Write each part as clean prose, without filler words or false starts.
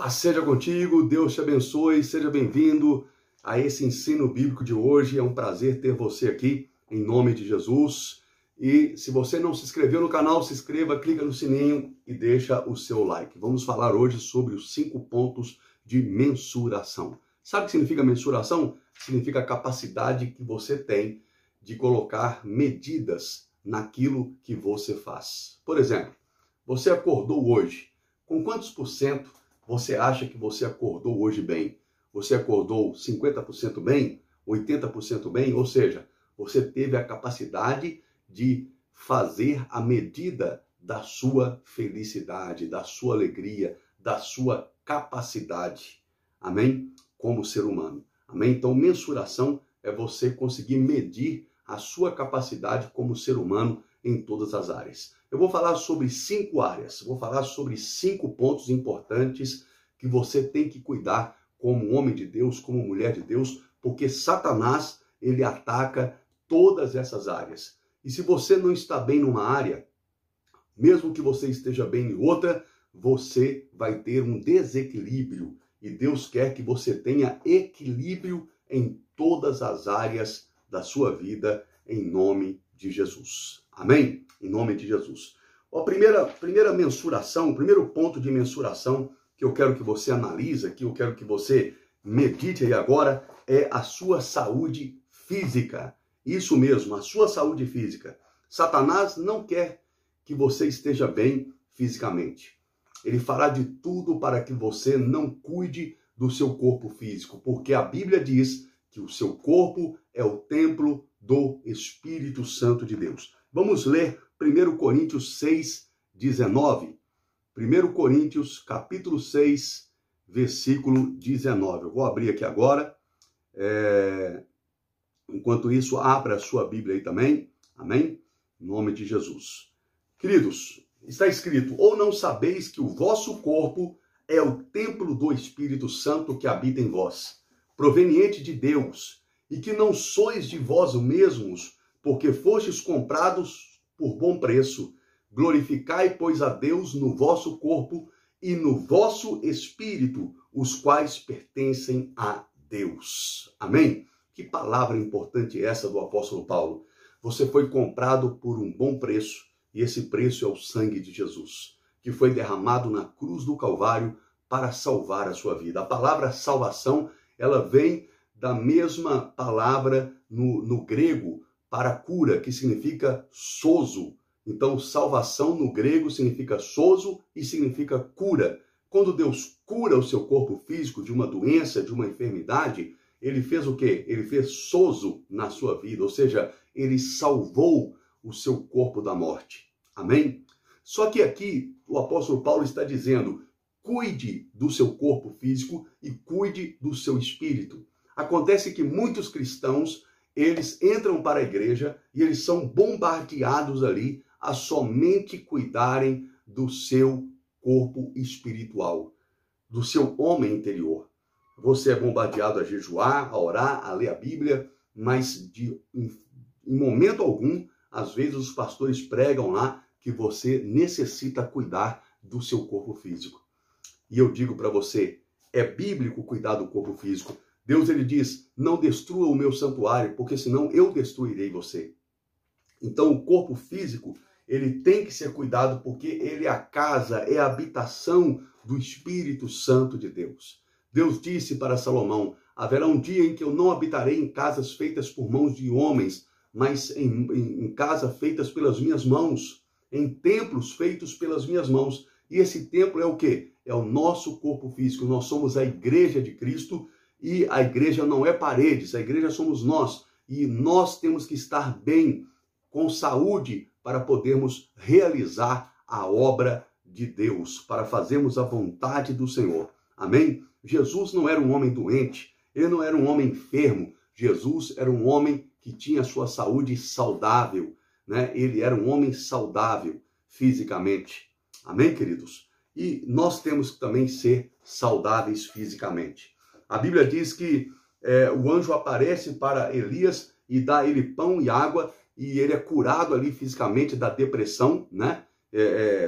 Paz seja contigo, Deus te abençoe, seja bem-vindo a esse ensino bíblico de hoje. É um prazer ter você aqui, em nome de Jesus. E se você não se inscreveu no canal, se inscreva, clica no sininho e deixa o seu like. Vamos falar hoje sobre os 5 pontos de mensuração. Sabe o que significa mensuração? Significa a capacidade que você tem de colocar medidas naquilo que você faz. Por exemplo, você acordou hoje. Com quantos por cento você acha que você acordou hoje bem? Você acordou 50% bem? 80% bem? Ou seja, você teve a capacidade de fazer a medida da sua felicidade, da sua alegria, da sua capacidade. Amém? Como ser humano. Amém? Então, mensuração é você conseguir medir a sua capacidade como ser humano em todas as áreas. Eu vou falar sobre 5 áreas, vou falar sobre 5 pontos importantes que você tem que cuidar como homem de Deus, como mulher de Deus, porque Satanás, ele ataca todas essas áreas. E se você não está bem numa área, mesmo que você esteja bem em outra, você vai ter um desequilíbrio. E Deus quer que você tenha equilíbrio em todas as áreas da sua vida, em nome de Jesus. Amém? Em nome de Jesus. A primeira mensuração, o primeiro ponto de mensuração que eu quero que você analise, que eu quero que você medite aí agora, é a sua saúde física. Isso mesmo, a sua saúde física. Satanás não quer que você esteja bem fisicamente. Ele fará de tudo para que você não cuide do seu corpo físico, porque a Bíblia diz que o seu corpo é o templo do Espírito Santo de Deus. Vamos ler 1 Coríntios 6, 19. 1 Coríntios, capítulo 6, versículo 19. Eu vou abrir aqui agora. Enquanto isso, abra a sua Bíblia aí também. Amém? Em nome de Jesus. Queridos, está escrito: ou não sabeis que o vosso corpo é o templo do Espírito Santo que habita em vós, proveniente de Deus, e que não sois de vós mesmos, porque fostes comprados por bom preço. Glorificai, pois, a Deus no vosso corpo e no vosso espírito, os quais pertencem a Deus. Amém? Que palavra importante essa do apóstolo Paulo. Você foi comprado por um bom preço, e esse preço é o sangue de Jesus, que foi derramado na cruz do Calvário para salvar a sua vida. A palavra salvação, ela vem da mesma palavra no grego para cura, que significa sozo. Então, salvação no grego significa sozo e significa cura. Quando Deus cura o seu corpo físico de uma doença, de uma enfermidade, ele fez o quê? Ele fez sozo na sua vida, ou seja, ele salvou o seu corpo da morte. Amém? Só que aqui o apóstolo Paulo está dizendo: cuide do seu corpo físico e cuide do seu espírito. Acontece que muitos cristãos, eles entram para a igreja e eles são bombardeados ali a somente cuidarem do seu corpo espiritual, do seu homem interior. Você é bombardeado a jejuar, a orar, a ler a Bíblia, mas em momento algum, às vezes os pastores pregam lá que você necessita cuidar do seu corpo físico. E eu digo para você, é bíblico cuidar do corpo físico. Deus, ele diz: não destrua o meu santuário, porque senão eu destruirei você. Então, o corpo físico, ele tem que ser cuidado, porque ele é a casa, é a habitação do Espírito Santo de Deus. Deus disse para Salomão: haverá um dia em que eu não habitarei em casas feitas por mãos de homens, mas em casas feitas pelas minhas mãos, em templos feitos pelas minhas mãos. E esse templo é o quê? É o nosso corpo físico. Nós somos a igreja de Cristo, e a igreja não é paredes, a igreja somos nós. E nós temos que estar bem, com saúde, para podermos realizar a obra de Deus, para fazermos a vontade do Senhor. Amém? Jesus não era um homem doente, ele não era um homem enfermo. Jesus era um homem que tinha sua saúde saudável, né? Ele era um homem saudável fisicamente. Amém, queridos? E nós temos que também ser saudáveis fisicamente. A Bíblia diz que o anjo aparece para Elias e dá a ele pão e água, e ele é curado ali fisicamente da depressão, né?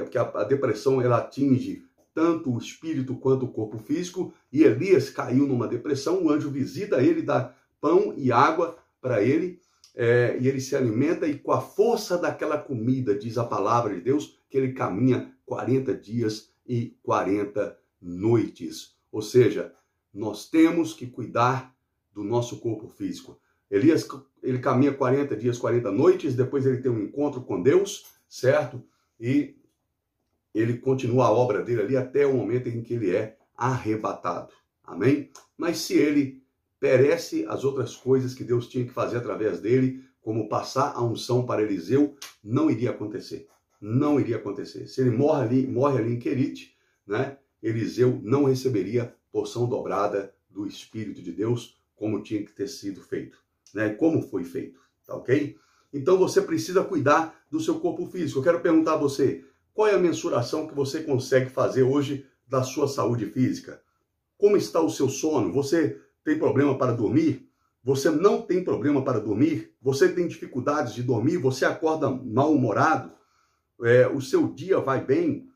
Porque a depressão, ela atinge tanto o espírito quanto o corpo físico, e Elias caiu numa depressão. O anjo visita ele, dá pão e água para ele, e ele se alimenta, e com a força daquela comida, diz a palavra de Deus, que ele caminha 40 dias e 40 noites. Ou seja, nós temos que cuidar do nosso corpo físico. Elias, ele caminha 40 dias, 40 noites, depois ele tem um encontro com Deus, certo? E ele continua a obra dele ali até o momento em que ele é arrebatado. Amém? Mas se ele perece, as outras coisas que Deus tinha que fazer através dele, como passar a unção para Eliseu, não iria acontecer. Não iria acontecer. Se ele morre ali em Querite, né, Eliseu não receberia porção dobrada do Espírito de Deus, como tinha que ter sido feito, né? Como foi feito, tá ok? Então você precisa cuidar do seu corpo físico. Eu quero perguntar a você, qual é a mensuração que você consegue fazer hoje da sua saúde física? Como está o seu sono? Você tem problema para dormir? Você não tem problema para dormir? Você tem dificuldades de dormir? Você acorda mal-humorado? O seu dia vai bem,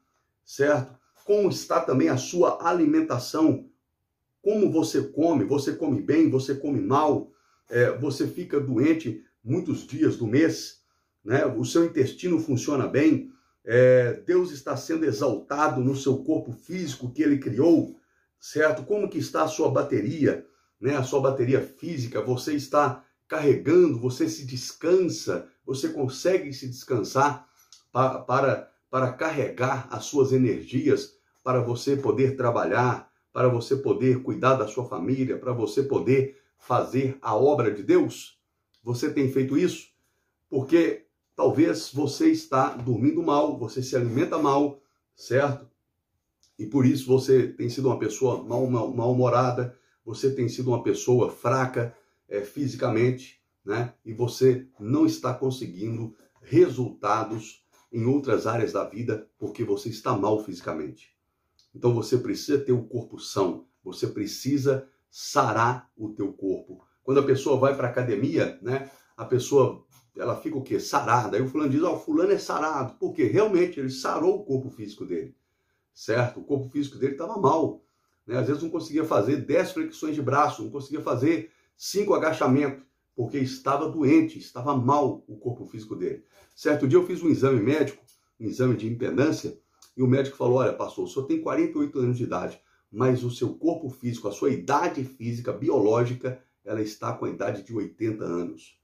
certo? Como está também a sua alimentação? Como você come? Você come bem? Você come mal? Você fica doente muitos dias do mês, né? O seu intestino funciona bem? Deus está sendo exaltado no seu corpo físico que ele criou, certo? Como que está a sua bateria, né? A sua bateria física, você está carregando, você se descansa, você consegue se descansar para carregar as suas energias, para você poder trabalhar, para você poder cuidar da sua família, para você poder fazer a obra de Deus? Você tem feito isso? Porque talvez você está dormindo mal, você se alimenta mal, certo? E por isso você tem sido uma pessoa mal-humorada, você tem sido uma pessoa fraca fisicamente, né? E você não está conseguindo resultados em outras áreas da vida porque você está mal fisicamente. Então você precisa ter o corpo são, você precisa sarar o teu corpo. Quando a pessoa vai para a academia, né? A pessoa, ela fica o quê? Sarada. Aí o fulano diz, o fulano é sarado. Porque realmente ele sarou o corpo físico dele, certo? O corpo físico dele estava mal, né? Às vezes não conseguia fazer 10 flexões de braço, não conseguia fazer 5 agachamentos, porque estava doente, estava mal o corpo físico dele. Certo dia eu fiz um exame médico, um exame de impedância, e o médico falou, olha, pastor, o senhor tem 48 anos de idade, mas o seu corpo físico, a sua idade física, biológica, ela está com a idade de 80 anos.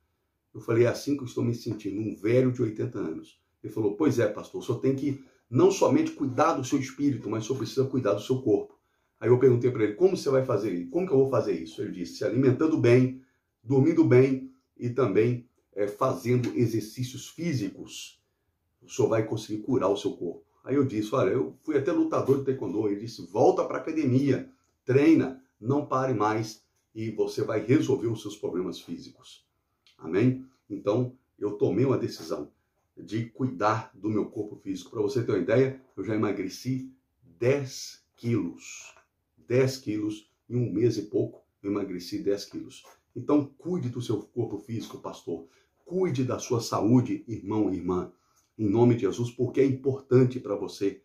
Eu falei, é assim que eu estou me sentindo, um velho de 80 anos. Ele falou, pois é, pastor, o senhor tem que não somente cuidar do seu espírito, mas o senhor precisa cuidar do seu corpo. Aí eu perguntei para ele, como você vai fazer isso? Como que eu vou fazer isso? Ele disse, se alimentando bem, dormindo bem e também fazendo exercícios físicos, o senhor vai conseguir curar o seu corpo. Aí eu disse, olha, eu fui até lutador de taekwondo. Ele disse, volta para a academia, treina, não pare mais e você vai resolver os seus problemas físicos. Amém? Então, eu tomei uma decisão de cuidar do meu corpo físico. Para você ter uma ideia, eu já emagreci 10 quilos. 10 quilos em um mês e pouco, eu emagreci 10 quilos. Então, cuide do seu corpo físico, pastor. Cuide da sua saúde, irmão e irmã. Em nome de Jesus, porque é importante para você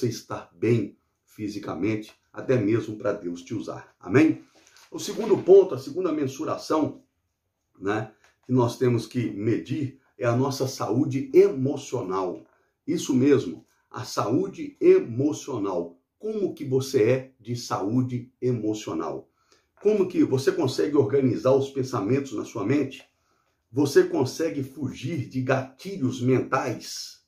estar bem fisicamente, até mesmo para Deus te usar. Amém? O segundo ponto, a segunda mensuração, né, que nós temos que medir é a nossa saúde emocional. Isso mesmo, a saúde emocional. Como que você é de saúde emocional? Como que você consegue organizar os pensamentos na sua mente? Você consegue fugir de gatilhos mentais?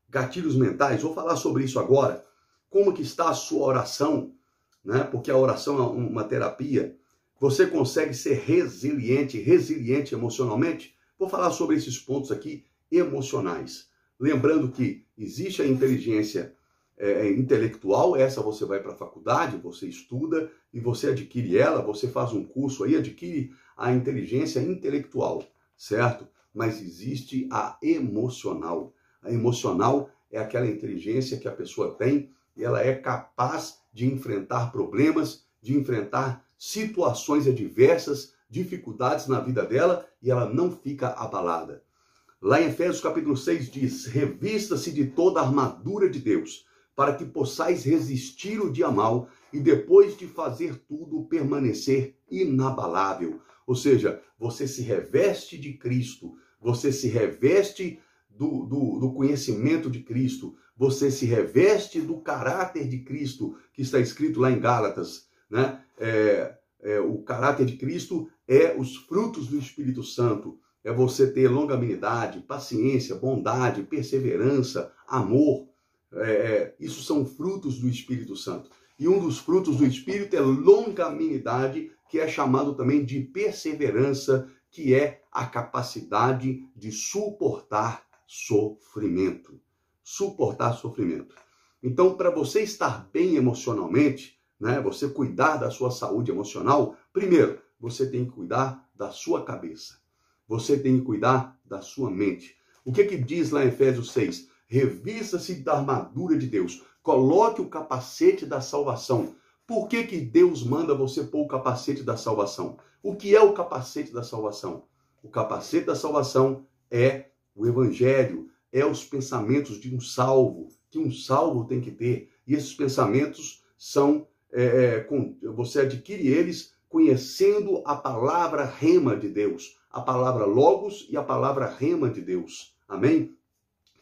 Gatilhos mentais, vou falar sobre isso agora. Como que está a sua oração? Né? Porque a oração é uma terapia. Você consegue ser resiliente emocionalmente? Vou falar sobre esses pontos aqui emocionais. Lembrando que existe a inteligência intelectual, essa você vai para a faculdade, você estuda e você adquire ela, você faz um curso aí, adquire a inteligência intelectual, certo? Mas existe a emocional. A emocional é aquela inteligência que a pessoa tem e ela é capaz de enfrentar problemas, de enfrentar situações adversas, dificuldades na vida dela e ela não fica abalada. Lá em Efésios capítulo 6 diz, revista-se de toda a armadura de Deus, para que possais resistir o dia mal e depois de fazer tudo permanecer inabalável. Ou seja, você se reveste de Cristo, você se reveste do conhecimento de Cristo, você se reveste do caráter de Cristo, que está escrito lá em Gálatas, né? O caráter de Cristo é os frutos do Espírito Santo, é você ter longanimidade, paciência, bondade, perseverança, amor. Isso são frutos do Espírito Santo. E um dos frutos do Espírito é longanimidade, que é chamado também de perseverança, que é a capacidade de suportar sofrimento. Suportar sofrimento. Então, para você estar bem emocionalmente, né, você cuidar da sua saúde emocional, primeiro, você tem que cuidar da sua cabeça. Você tem que cuidar da sua mente. O que diz lá em Efésios 6? Revista-se da armadura de Deus. Coloque o capacete da salvação. Por que Deus manda você pôr o capacete da salvação? O que é o capacete da salvação? O capacete da salvação é o Evangelho, é os pensamentos de um salvo, que um salvo tem que ter. E esses pensamentos são, você adquire eles conhecendo a palavra rema de Deus, a palavra logos e a palavra rema de Deus. Amém?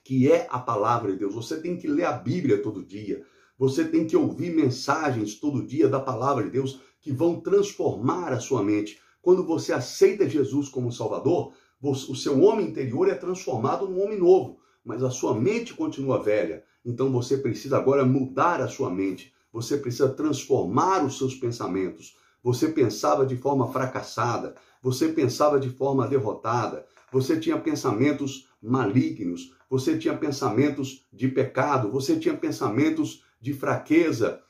Que é a palavra de Deus. Você tem que ler a Bíblia todo dia. Você tem que ouvir mensagens todo dia da palavra de Deus que vão transformar a sua mente. Quando você aceita Jesus como Salvador, o seu homem interior é transformado num homem novo, mas a sua mente continua velha. Então você precisa agora mudar a sua mente. Você precisa transformar os seus pensamentos. Você pensava de forma fracassada, você pensava de forma derrotada, você tinha pensamentos malignos, você tinha pensamentos de pecado, você tinha pensamentos de fraqueza,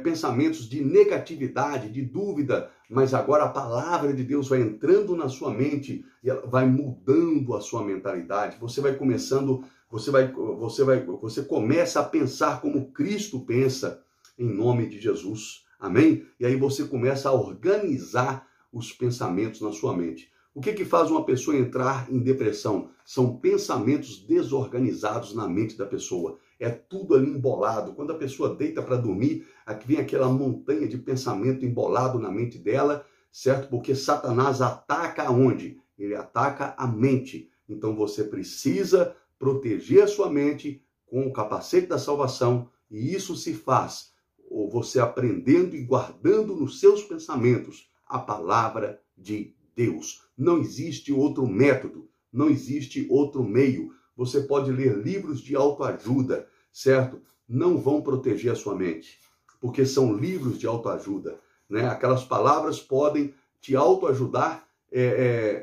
pensamentos de negatividade, de dúvida, mas agora a palavra de Deus vai entrando na sua mente e ela vai mudando a sua mentalidade. Você vai começando, você começa a pensar como Cristo pensa, em nome de Jesus. Amém? E aí você começa a organizar os pensamentos na sua mente. O que faz uma pessoa entrar em depressão? São pensamentos desorganizados na mente da pessoa. É tudo ali embolado. Quando a pessoa deita para dormir, aqui vem aquela montanha de pensamento embolado na mente dela, certo? Porque Satanás ataca aonde? Ele ataca a mente. Então você precisa proteger a sua mente com o capacete da salvação, e isso se faz ou você aprendendo e guardando nos seus pensamentos a palavra de Deus. Não existe outro método, não existe outro meio. Você pode ler livros de autoajuda, certo? Não vão proteger a sua mente, porque são livros de autoajuda, né? Aquelas palavras podem te autoajudar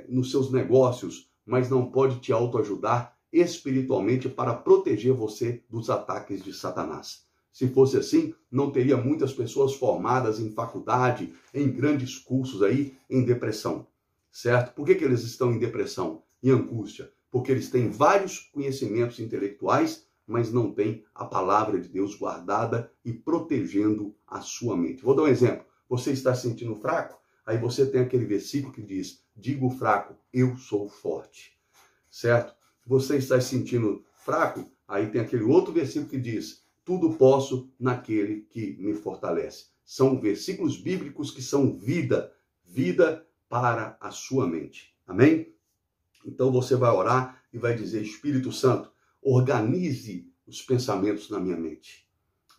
nos seus negócios, mas não pode te autoajudar espiritualmente para proteger você dos ataques de Satanás. Se fosse assim, não teria muitas pessoas formadas em faculdade, em grandes cursos aí, em depressão, certo? Por que eles estão em depressão, em angústia? Porque eles têm vários conhecimentos intelectuais, mas não têm a palavra de Deus guardada e protegendo a sua mente. Vou dar um exemplo. Você está se sentindo fraco? Aí você tem aquele versículo que diz, digo fraco, eu sou forte, certo? Você está se sentindo fraco? Aí tem aquele outro versículo que diz, tudo posso naquele que me fortalece. São versículos bíblicos que são vida para a sua mente. Amém? Então você vai orar e vai dizer, Espírito Santo, organize os pensamentos na minha mente.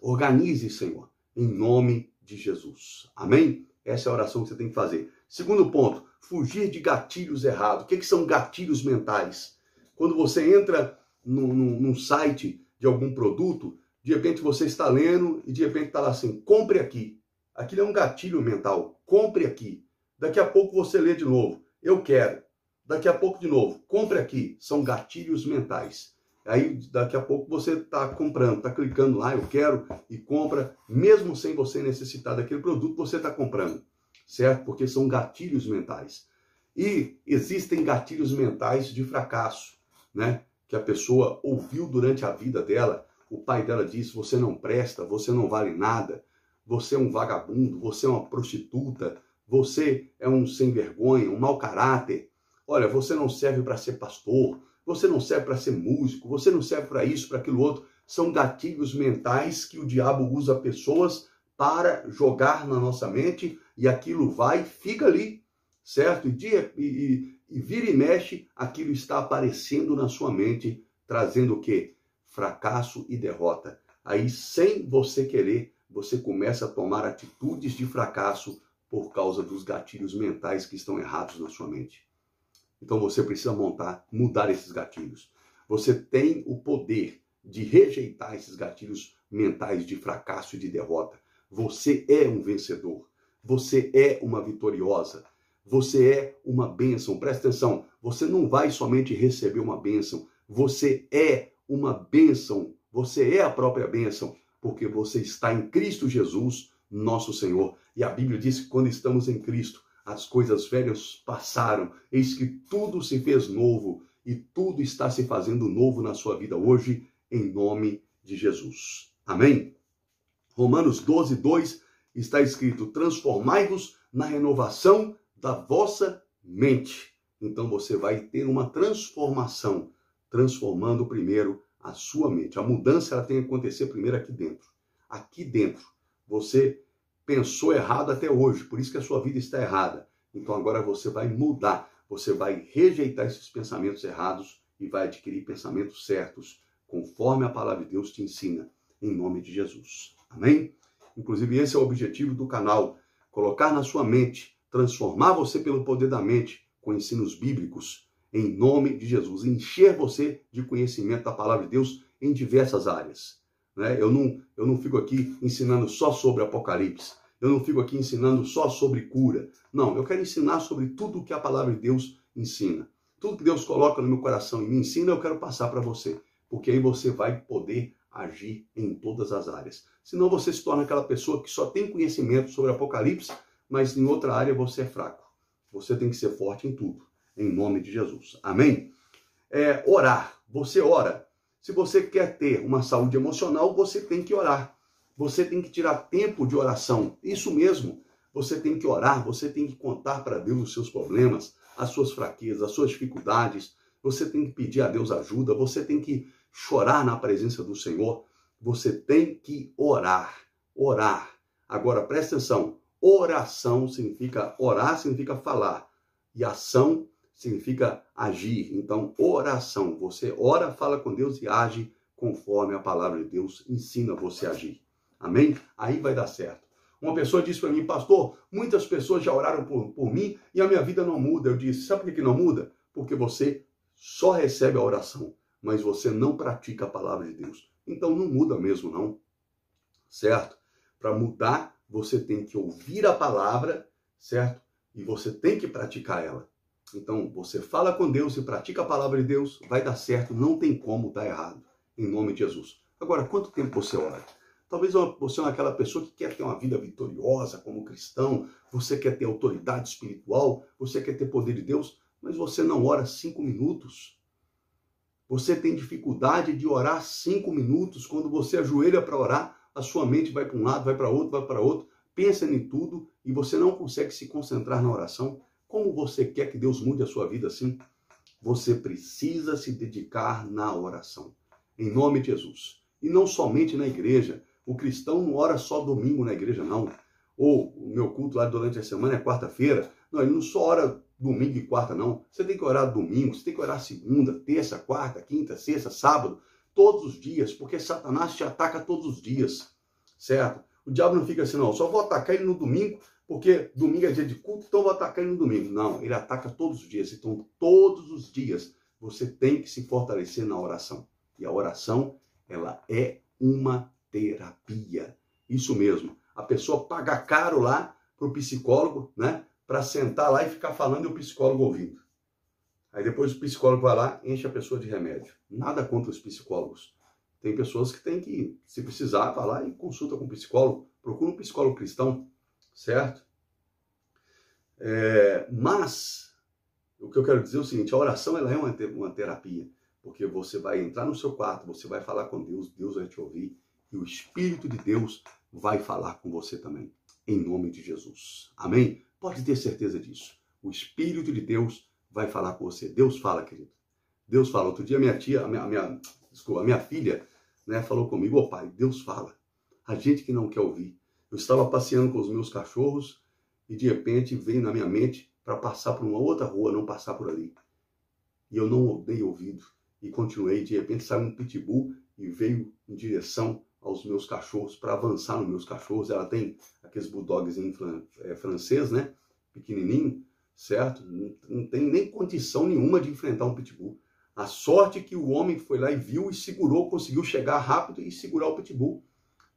Organize, Senhor, em nome de Jesus. Amém? Essa é a oração que você tem que fazer. Segundo ponto, fugir de gatilhos errados. O que são gatilhos mentais? Quando você entra num site de algum produto, de repente você está lendo e de repente está lá assim, compre aqui. Aquilo é um gatilho mental, compre aqui. Daqui a pouco você lê de novo, eu quero. Daqui a pouco de novo, compre aqui. São gatilhos mentais. Aí daqui a pouco você está comprando, está clicando lá, eu quero, e compra, mesmo sem você necessitar daquele produto, você está comprando, certo? Porque são gatilhos mentais. E existem gatilhos mentais de fracasso, né? Que a pessoa ouviu durante a vida dela. O pai dela disse, você não presta, você não vale nada, você é um vagabundo, você é uma prostituta, você é um sem vergonha, um mau caráter. Olha, você não serve para ser pastor, você não serve para ser músico, você não serve para isso, para aquilo outro. são gatilhos mentais que o diabo usa pessoas para jogar na nossa mente e aquilo vai, fica ali, certo? E vira e mexe, aquilo está aparecendo na sua mente, trazendo o quê? Fracasso e derrota. Aí, sem você querer, você começa a tomar atitudes de fracasso por causa dos gatilhos mentais que estão errados na sua mente. Então você precisa mudar esses gatilhos. Você tem o poder de rejeitar esses gatilhos mentais de fracasso e de derrota. Você é um vencedor. Você é uma vitoriosa. Você é uma bênção. Presta atenção, você não vai somente receber uma bênção. Você é uma bênção. Você é a própria bênção, porque você está em Cristo Jesus, nosso Senhor. E a Bíblia diz que quando estamos em Cristo, as coisas velhas passaram, eis que tudo se fez novo e tudo está se fazendo novo na sua vida hoje, em nome de Jesus. Amém? Romanos 12, 2 está escrito: transformai-vos na renovação da vossa mente. Então você vai ter uma transformação, transformando primeiro a sua mente. A mudança ela tem que acontecer primeiro aqui dentro. Aqui dentro. Você pensou errado até hoje, por isso que a sua vida está errada. Então agora você vai mudar, você vai rejeitar esses pensamentos errados e vai adquirir pensamentos certos, conforme a palavra de Deus te ensina, em nome de Jesus. Amém? Inclusive esse é o objetivo do canal, colocar na sua mente, transformar você pelo poder da mente com ensinos bíblicos, em nome de Jesus, encher você de conhecimento da palavra de Deus em diversas áreas. Eu não fico aqui ensinando só sobre Apocalipse. Eu não fico aqui ensinando só sobre cura. Não, eu quero ensinar sobre tudo que a palavra de Deus ensina. Tudo que Deus coloca no meu coração e me ensina, eu quero passar para você. Porque aí você vai poder agir em todas as áreas. Senão você se torna aquela pessoa que só tem conhecimento sobre Apocalipse, mas em outra área você é fraco. Você tem que ser forte em tudo. Em nome de Jesus. Amém? Orar. Você ora. Se você quer ter uma saúde emocional, você tem que orar. Você tem que tirar tempo de oração. Isso mesmo. Você tem que orar, você tem que contar para Deus os seus problemas, as suas fraquezas, as suas dificuldades. Você tem que pedir a Deus ajuda, você tem que chorar na presença do Senhor. Você tem que orar. Orar. Agora, presta atenção. Oração significa orar, significa falar. E ação significa agir. Então, oração. Você ora, fala com Deus e age conforme a palavra de Deus ensina você a agir. Amém? Aí vai dar certo. Uma pessoa disse para mim: pastor, muitas pessoas já oraram por mim e a minha vida não muda. Eu disse: sabe por que não muda? Porque você só recebe a oração, mas você não pratica a palavra de Deus. Então não muda mesmo não. Certo? Para mudar, você tem que ouvir a palavra, certo? E você tem que praticar ela. Então, você fala com Deus e pratica a palavra de Deus, vai dar certo, não tem como dar errado, em nome de Jesus. Agora, quanto tempo você ora? Talvez você é aquela pessoa que quer ter uma vida vitoriosa como cristão, você quer ter autoridade espiritual, você quer ter poder de Deus, mas você não ora 5 minutos. Você tem dificuldade de orar 5 minutos. Quando você ajoelha para orar, a sua mente vai para um lado, vai para outro, pensa em tudo e você não consegue se concentrar na oração. Como você quer que Deus mude a sua vida assim? Você precisa se dedicar na oração, em nome de Jesus. E não somente na igreja. O cristão não ora só domingo na igreja, não. Ou o meu culto lá durante a semana é quarta-feira. Não, ele não só ora domingo e quarta, não. Você tem que orar domingo, você tem que orar segunda, terça, quarta, quinta, sexta, sábado, todos os dias, porque Satanás te ataca todos os dias, certo? O diabo não fica assim, não, só vou atacar ele no domingo, porque domingo é dia de culto, então vou atacar ele no domingo. Não, ele ataca todos os dias. Então, todos os dias, você tem que se fortalecer na oração. E a oração, ela é uma terapia. Isso mesmo. A pessoa paga caro lá para o psicólogo, né? Para sentar lá e ficar falando e o psicólogo ouvindo. Aí depois o psicólogo vai lá e enche a pessoa de remédio. Nada contra os psicólogos. Tem pessoas que têm que, se precisar, vai lá e consulta com o psicólogo. Procura um psicólogo cristão. Certo? Mas, o que eu quero dizer é o seguinte, a oração ela é uma terapia, porque você vai entrar no seu quarto, você vai falar com Deus, Deus vai te ouvir, e o Espírito de Deus vai falar com você também, em nome de Jesus. Amém? Pode ter certeza disso. O Espírito de Deus vai falar com você. Deus fala, querido. Deus fala. Outro dia minha filha né, falou comigo: ô pai, Deus fala. A gente que não quer ouvir. Eu estava passeando com os meus cachorros e de repente veio na minha mente para passar por uma outra rua, não passar por ali. E eu não dei ouvido e continuei. De repente saiu um pitbull e veio em direção aos meus cachorros, para avançar nos meus cachorros. Ela tem aqueles bulldogs francês, né? Pequenininho, certo? Não tem nem condição nenhuma de enfrentar um pitbull. A sorte que o homem foi lá e viu e segurou, conseguiu chegar rápido e segurar o pitbull,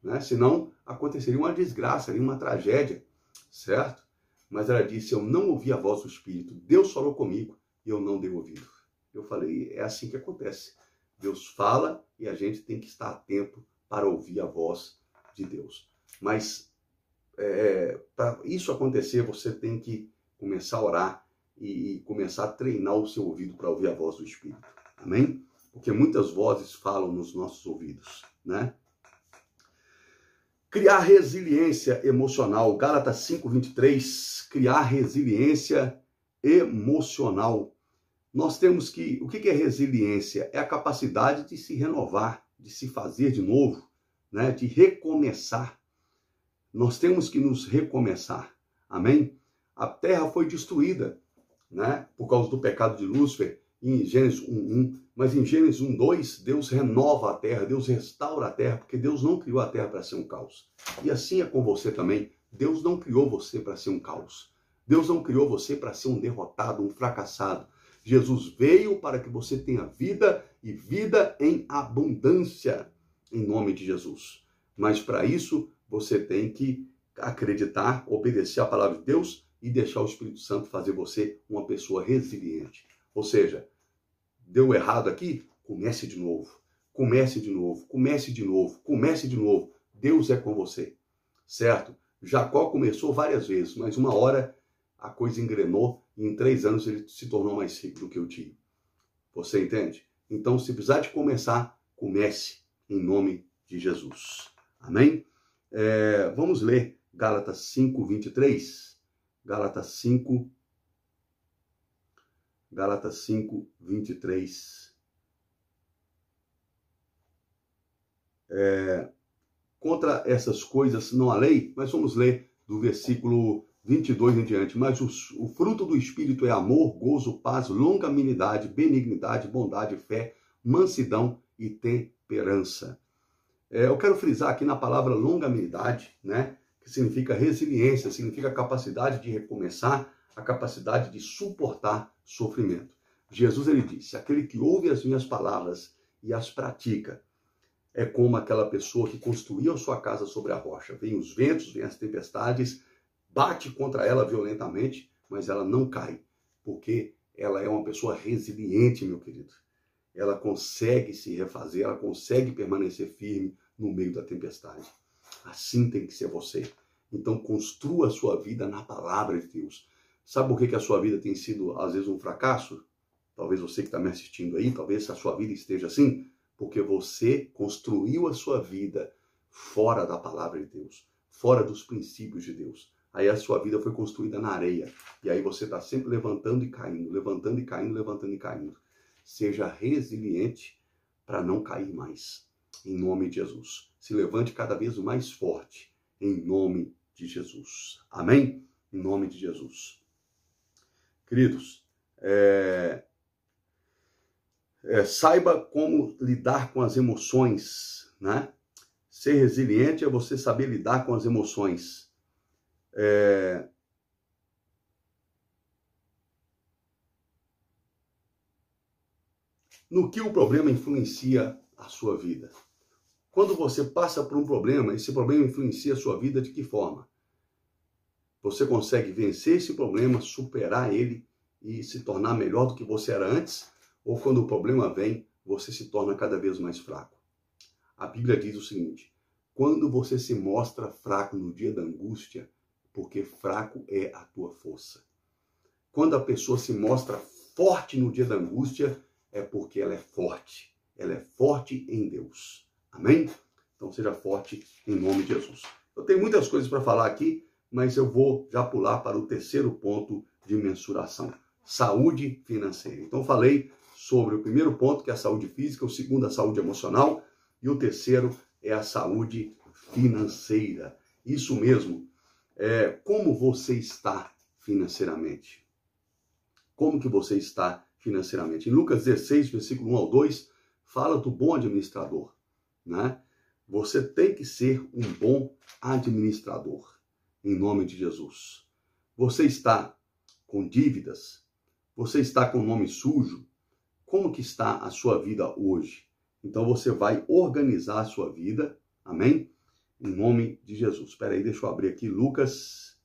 né? Senão aconteceria uma desgraça, seria uma tragédia, certo? Mas ela disse: eu não ouvi a voz do Espírito, Deus falou comigo e eu não dei ouvido. Eu falei: é assim que acontece. Deus fala e a gente tem que estar atento para ouvir a voz de Deus. Mas para isso acontecer, você tem que começar a orar e começar a treinar o seu ouvido para ouvir a voz do Espírito. Amém? Porque muitas vozes falam nos nossos ouvidos, né? Criar resiliência emocional. Gálatas 5:23. Criar resiliência emocional. Nós temos que... O que é resiliência? É a capacidade de se renovar, de se fazer de novo, né? De recomeçar. Nós temos que nos recomeçar. Amém? A terra foi destruída, né? Por causa do pecado de Lúcifer, em Gênesis 1:1. Mas em Gênesis 1:2, Deus renova a terra, Deus restaura a terra, porque Deus não criou a terra para ser um caos. E assim é com você também. Deus não criou você para ser um caos. Deus não criou você para ser um derrotado, um fracassado. Jesus veio para que você tenha vida e vida em abundância, em nome de Jesus. Mas para isso, você tem que acreditar, obedecer a palavra de Deus e deixar o Espírito Santo fazer você uma pessoa resiliente. Ou seja, deu errado aqui? Comece de novo. Comece de novo, comece de novo, comece de novo. Deus é com você, certo? Jacó começou várias vezes, mas uma hora a coisa engrenou e em 3 anos ele se tornou mais rico do que eu tinha. Você entende? Então, se precisar de começar, comece em nome de Jesus. Amém? Vamos ler Gálatas 5:23. Gálatas 5:23. Contra essas coisas não há lei, mas vamos ler do versículo 22 em diante. Mas o fruto do Espírito é amor, gozo, paz, longanimidade, benignidade, bondade, fé, mansidão e temperança. Eu quero frisar aqui na palavra longanimidade, né? Que significa resiliência, significa capacidade de recomeçar, a capacidade de suportar sofrimento. Jesus, ele disse: aquele que ouve as minhas palavras e as pratica é como aquela pessoa que construiu a sua casa sobre a rocha. Vem os ventos, vem as tempestades, bate contra ela violentamente, mas ela não cai, porque ela é uma pessoa resiliente, meu querido. Ela consegue se refazer, ela consegue permanecer firme no meio da tempestade. Assim tem que ser você. Então, construa a sua vida na palavra de Deus. Sabe por que a sua vida tem sido, às vezes, um fracasso? Talvez você que está me assistindo aí, talvez a sua vida esteja assim, porque você construiu a sua vida fora da palavra de Deus, fora dos princípios de Deus. Aí a sua vida foi construída na areia. E aí você está sempre levantando e caindo, levantando e caindo, levantando e caindo. Seja resiliente para não cair mais. Em nome de Jesus. Se levante cada vez mais forte. Em nome de Jesus. Amém? Em nome de Jesus. Queridos, saiba como lidar com as emoções, né? Ser resiliente é você saber lidar com as emoções. No que o problema influencia a sua vida? Quando você passa por um problema, esse problema influencia a sua vida de que forma? Você consegue vencer esse problema, superar ele e se tornar melhor do que você era antes? Ou quando o problema vem, você se torna cada vez mais fraco? A Bíblia diz o seguinte: quando você se mostra fraco no dia da angústia, porque fraco é a tua força. Quando a pessoa se mostra forte no dia da angústia, é porque ela é forte. Ela é forte em Deus. Amém? Então seja forte em nome de Jesus. Eu tenho muitas coisas para falar aqui, mas eu vou já pular para o terceiro ponto de mensuração. Saúde financeira. Então falei sobre o primeiro ponto, que é a saúde física, o segundo, a saúde emocional. E o terceiro é a saúde financeira. Isso mesmo. Como você está financeiramente? Como que você está financeiramente? Em Lucas 16, versículo 1 ao 2, fala do bom administrador, né? Você tem que ser um bom administrador, em nome de Jesus. Você está com dívidas? Você está com o nome sujo? Como que está a sua vida hoje? Então você vai organizar a sua vida, amém? Em nome de Jesus. Espera aí, deixa eu abrir aqui Lucas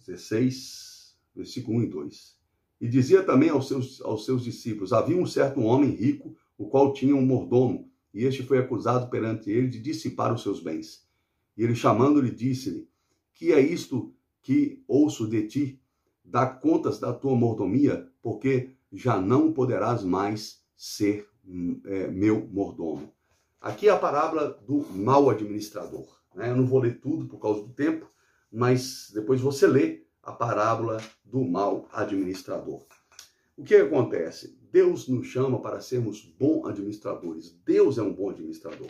16, versículo 1 e 2. E dizia também aos seus discípulos: havia um certo homem rico, o qual tinha um mordomo, e este foi acusado perante ele de dissipar os seus bens. E ele, chamando-lhe, disse-lhe: que é isto que ouço de ti? Dá contas da tua mordomia, porque já não poderás mais ser meu mordomo. Aqui é a parábola do mau administrador, né? Eu não vou ler tudo por causa do tempo, mas depois você lê a parábola do mau administrador. O que acontece? Deus nos chama para sermos bons administradores. Deus é um bom administrador.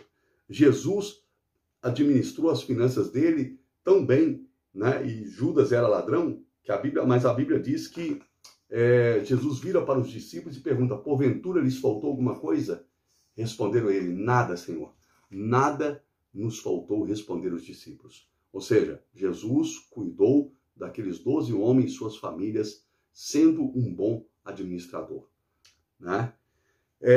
Jesus administrou as finanças dele tão bem, né? E Judas era ladrão, mas a Bíblia diz que Jesus vira para os discípulos e pergunta: porventura lhes faltou alguma coisa? Responderam ele: nada, Senhor. Nada nos faltou, responderam os discípulos. Ou seja, Jesus cuidou daqueles 12 homens e suas famílias, sendo um bom administrador, né?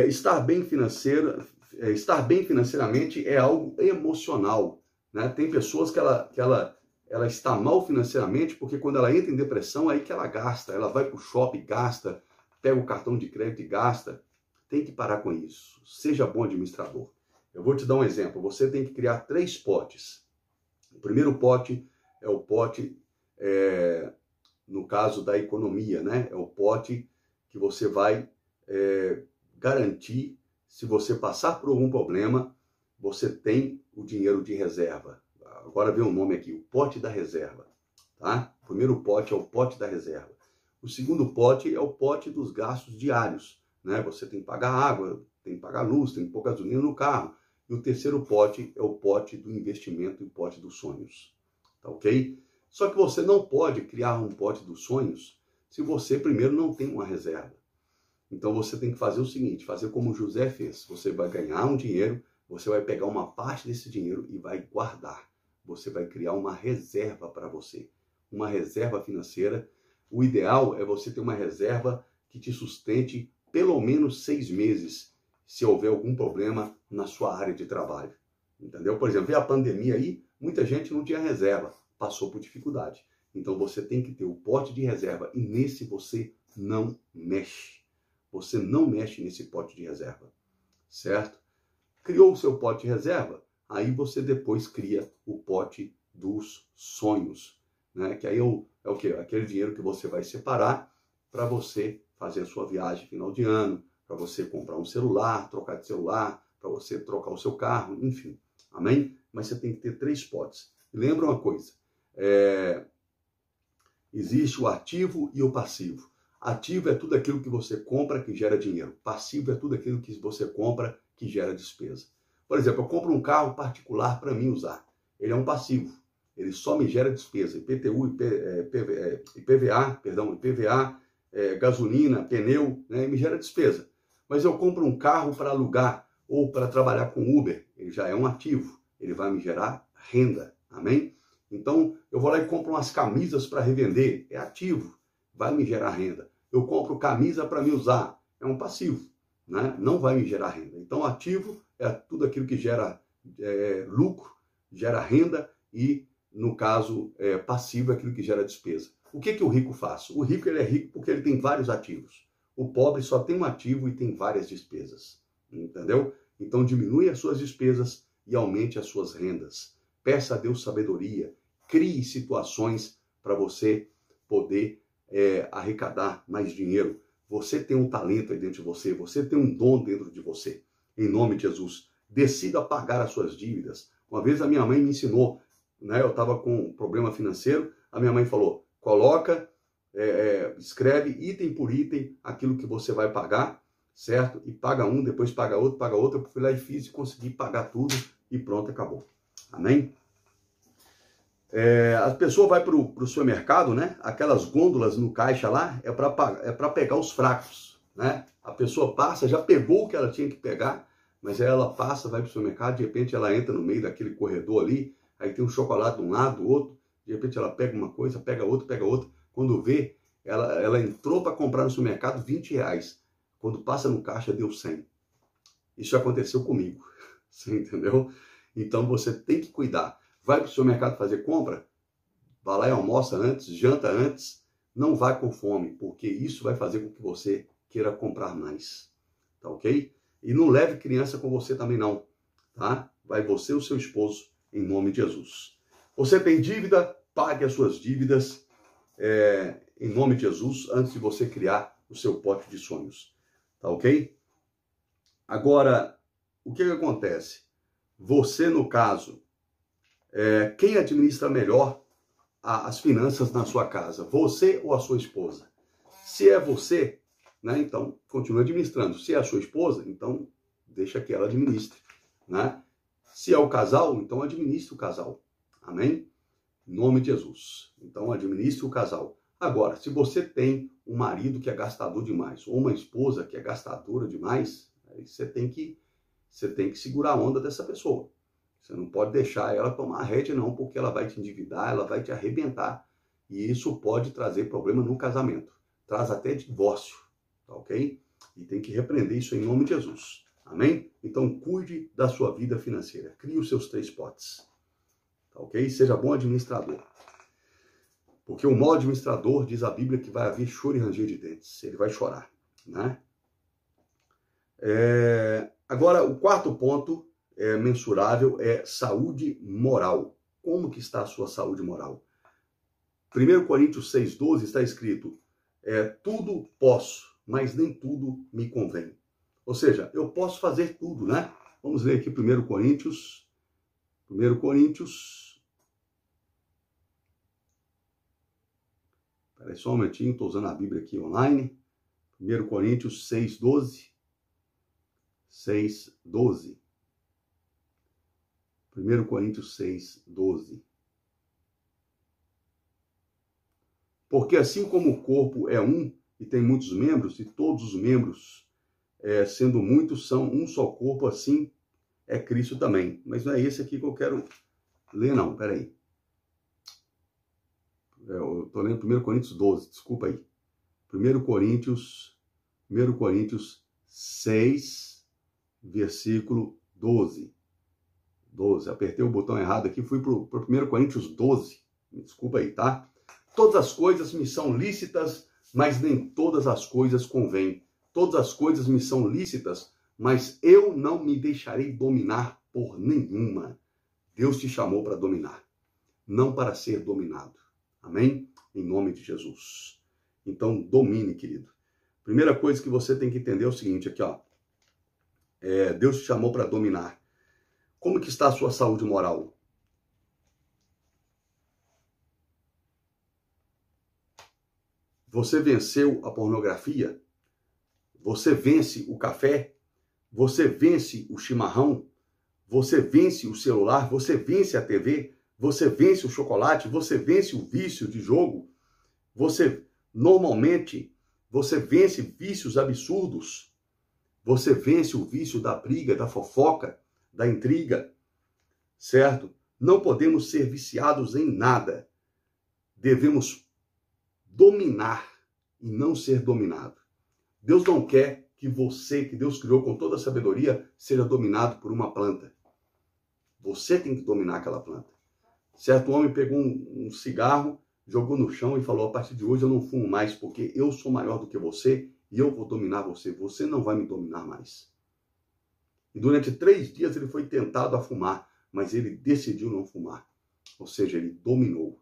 Estar bem financeiramente é algo emocional, né? Tem pessoas que ela está mal financeiramente porque quando ela entra em depressão, é aí que ela gasta. Ela vai para o shopping, gasta, pega o cartão de crédito e gasta. Tem que parar com isso. Seja bom administrador. Eu vou te dar um exemplo. Você tem que criar 3 potes. O primeiro pote é o pote, no caso da economia, né? É o pote que você vai garantir, se você passar por algum problema, você tem o dinheiro de reserva. Agora vem o nome aqui, o pote da reserva, tá? O primeiro pote é o pote da reserva. O segundo pote é o pote dos gastos diários, né? Você tem que pagar água, tem que pagar luz, tem que pôr gasolina no carro. E o terceiro pote é o pote do investimento e o pote dos sonhos, tá ok? Só que você não pode criar um pote dos sonhos se você primeiro não tem uma reserva. Então você tem que fazer o seguinte, fazer como José fez. Você vai ganhar um dinheiro, você vai pegar uma parte desse dinheiro e vai guardar. Você vai criar uma reserva para você, uma reserva financeira. O ideal é você ter uma reserva que te sustente pelo menos 6 meses, se houver algum problema na sua área de trabalho. Entendeu? Por exemplo, a pandemia aí, muita gente não tinha reserva, passou por dificuldade. Então você tem que ter o pote de reserva e nesse você não mexe. Você não mexe nesse pote de reserva, certo? Criou o seu pote de reserva? Aí você depois cria o pote dos sonhos, né? Que aí é o quê? Aquele dinheiro que você vai separar para você fazer a sua viagem final de ano, para você comprar um celular, trocar de celular, para você trocar o seu carro, enfim. Amém? Mas você tem que ter 3 potes. E lembra uma coisa, existe o ativo e o passivo. Ativo é tudo aquilo que você compra que gera dinheiro. Passivo é tudo aquilo que você compra que gera despesa. Por exemplo, eu compro um carro particular para mim usar. Ele é um passivo. Ele só me gera despesa. IPTU, IPVA, gasolina, pneu, né? Me gera despesa. Mas eu compro um carro para alugar ou para trabalhar com Uber. Ele já é um ativo. Ele vai me gerar renda. Amém? Então, eu vou lá e compro umas camisas para revender. É ativo. Vai me gerar renda. Eu compro camisa para me usar. É um passivo, né? Não vai me gerar renda. Então, ativo é tudo aquilo que gera lucro, gera renda e, no caso, passivo é aquilo que gera despesa. O que o rico faz? O rico ele é rico porque ele tem vários ativos. O pobre só tem um ativo e tem várias despesas. Entendeu? Então, diminui as suas despesas e aumente as suas rendas. Peça a Deus sabedoria. Crie situações para você poder arrecadar mais dinheiro. Você tem um talento aí dentro de você, você tem um dom dentro de você. Em nome de Jesus, decida pagar as suas dívidas. Uma vez a minha mãe me ensinou, né? Eu estava com um problema financeiro, a minha mãe falou, coloca, escreve item por item aquilo que você vai pagar certo? E paga um, depois paga outro. Eu fui lá e fiz e consegui pagar tudo e pronto, acabou. Amém? A pessoa vai para o supermercado, né? Aquelas gôndolas no caixa lá é para pegar os fracos, né? A pessoa passa, já pegou o que ela tinha que pegar, mas aí ela passa, vai para o supermercado, de repente ela entra no meio daquele corredor ali, aí tem um chocolate de um lado, do outro, de repente ela pega uma coisa, pega outra. Quando vê, ela entrou para comprar no supermercado R$20. Quando passa no caixa, deu 100. Isso aconteceu comigo, você entendeu? Então você tem que cuidar. Vai para o supermercado fazer compra, vai lá e almoça antes, janta antes, não vai com fome, porque isso vai fazer com que você queira comprar mais, tá ok? E não leve criança com você também não, tá? Vai você e o seu esposo, em nome de Jesus. Você tem dívida? Pague as suas dívidas, em nome de Jesus, antes de você criar o seu pote de sonhos, tá ok? Agora, o que acontece? Você, no caso, quem administra melhor as finanças na sua casa? Você ou a sua esposa? Se é você, né, então continue administrando. Se é a sua esposa, então deixa que ela administre, né? Se é o casal, então administre o casal. Amém? Em nome de Jesus. Então administre o casal. Agora, se você tem um marido que é gastador demais, ou uma esposa que é gastadora demais, aí você tem que segurar a onda dessa pessoa. Você não pode deixar ela tomar a rédea, não, porque ela vai te endividar, ela vai te arrebentar. E isso pode trazer problema no casamento. Traz até divórcio, tá ok? E tem que repreender isso em nome de Jesus. Amém? Então, cuide da sua vida financeira. Crie os seus 3 potes. Tá ok? Seja bom administrador. Porque o mau administrador, diz a Bíblia, que vai haver choro e ranger de dentes. Ele vai chorar, né? Agora, o 4º ponto mensurável é saúde moral. Como que está a sua saúde moral? 1 Coríntios 6,12 está escrito, tudo posso, mas nem tudo me convém. Ou seja, eu posso fazer tudo, né? Vamos ler aqui 1 Coríntios. Espera aí só um momentinho, estou usando a Bíblia aqui online. 1 Coríntios 6,12. 6,12. 1 Coríntios 6,12. Porque assim como o corpo é um e tem muitos membros, e todos os membros, sendo muitos, são um só corpo, assim é Cristo também. Mas não é esse aqui que eu quero ler, não. Peraí. Eu estou lendo 1 Coríntios 12, desculpa aí. 1 Coríntios 6, versículo 12. 12. Apertei o botão errado aqui, fui para o 1 Coríntios 12. Desculpa aí, tá? Todas as coisas me são lícitas, mas nem todas as coisas convêm. Todas as coisas me são lícitas, mas eu não me deixarei dominar por nenhuma. Deus te chamou para dominar, não para ser dominado. Amém? Em nome de Jesus. Então, domine, querido. Primeira coisa que você tem que entender é o seguinte, aqui, ó. Deus te chamou para dominar. Como que está a sua saúde moral? Você venceu a pornografia? Você vence o café? Você vence o chimarrão? Você vence o celular? Você vence a TV? Você vence o chocolate? Você vence o vício de jogo? Normalmente, você vence vícios absurdos? Você vence o vício da briga, da fofoca, da intriga? Certo? Não podemos ser viciados em nada. Devemos dominar e não ser dominado. Deus não quer que você, que Deus criou com toda a sabedoria, seja dominado por uma planta. Você tem que dominar aquela planta. Certo homem pegou um cigarro, jogou no chão e falou, a partir de hoje eu não fumo mais, porque eu sou maior do que você e eu vou dominar você. Você não vai me dominar mais. E durante 3 dias ele foi tentado a fumar, mas ele decidiu não fumar. Ou seja, ele dominou.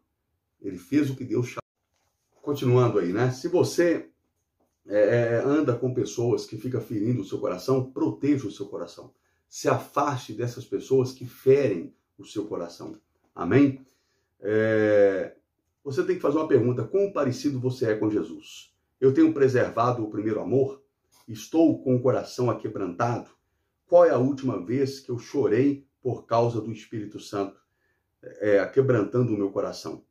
Ele fez o que Deus chamou. Continuando aí, né? Se você anda com pessoas que ficam ferindo o seu coração, proteja o seu coração. Se afaste dessas pessoas que ferem o seu coração. Amém? Você tem que fazer uma pergunta. Quão parecido você é com Jesus? Eu tenho preservado o primeiro amor? estou com o coração aquebrantado. Qual é a última vez que eu chorei por causa do Espírito Santo aquebrantando o meu coração?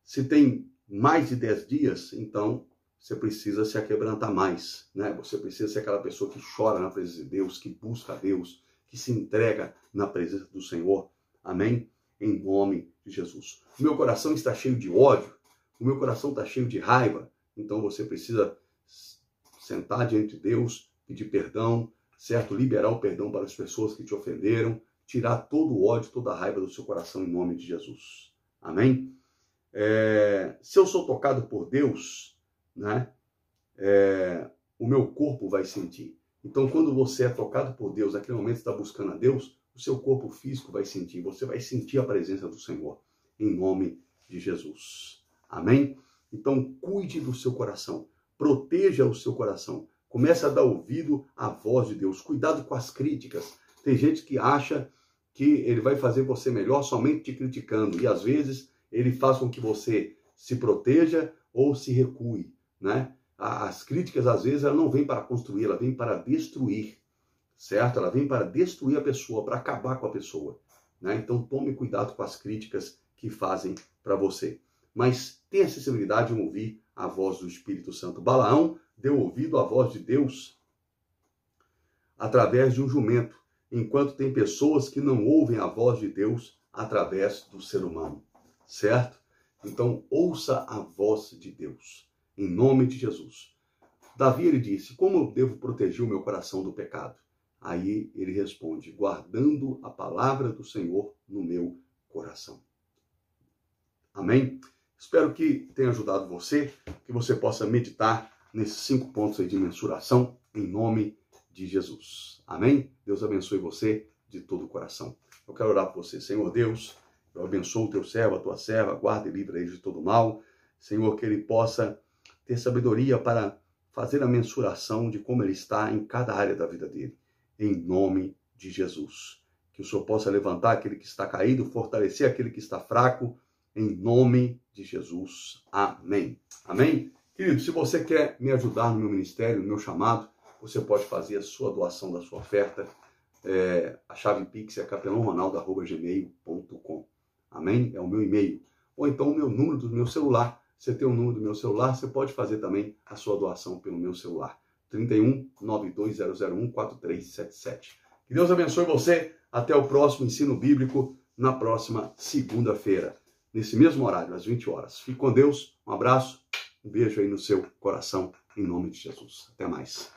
Se tem mais de 10 dias, então você precisa se aquebrantar mais, né? Você precisa ser aquela pessoa que chora na presença de Deus, que busca a Deus, que se entrega na presença do Senhor. Amém? Em nome de Jesus. O meu coração está cheio de ódio, o meu coração está cheio de raiva, então você precisa sentar diante de Deus, pedir perdão, certo? Liberar o perdão para as pessoas que te ofenderam, tirar todo o ódio, toda a raiva do seu coração em nome de Jesus. Amém? Se eu sou tocado por Deus, né, o meu corpo vai sentir. Então, quando você é tocado por Deus, naquele momento está buscando a Deus, o seu corpo físico vai sentir, você vai sentir a presença do Senhor, em nome de Jesus. Amém? Então, cuide do seu coração, proteja o seu coração, comece a dar ouvido à voz de Deus, cuidado com as críticas. Tem gente que acha que ele vai fazer você melhor somente te criticando, e às vezes ele faz com que você se proteja ou se recue, né? As críticas, às vezes, ela não vem para construir, ela vem para destruir, certo? Ela vem para destruir a pessoa, para acabar com a pessoa, né? Então, tome cuidado com as críticas que fazem para você. Mas tenha a sensibilidade de ouvir a voz do Espírito Santo. Balaão deu ouvido à voz de Deus através de um jumento, enquanto tem pessoas que não ouvem a voz de Deus através do ser humano, certo? Então, ouça a voz de Deus, em nome de Jesus. Davi, ele disse, como eu devo proteger o meu coração do pecado? Aí ele responde, guardando a palavra do Senhor no meu coração. Amém? Espero que tenha ajudado você, que você possa meditar nesses 5 pontos aí de mensuração, em nome de Jesus. Amém? Deus abençoe você de todo o coração. Eu quero orar por você. Senhor Deus, eu abençoo o teu servo, a tua serva, guarda e livra ele de todo mal. Senhor, que ele possa ter sabedoria para fazer a mensuração de como ele está em cada área da vida dele. Em nome de Jesus. Que o Senhor possa levantar aquele que está caído, fortalecer aquele que está fraco, em nome de Jesus. Amém. Amém? Querido, se você quer me ajudar no meu ministério, no meu chamado, você pode fazer a sua doação da sua oferta. A chave Pix é capelãoronaldo@gmail.com. Amém? É o meu e-mail. Ou então o meu número do meu celular. Você tem o número do meu celular, você pode fazer também a sua doação pelo meu celular. 31 92001 4377. Que Deus abençoe você. Até o próximo ensino bíblico, na próxima segunda-feira, nesse mesmo horário, às 20 horas. Fique com Deus. Um abraço, um beijo aí no seu coração, em nome de Jesus. Até mais.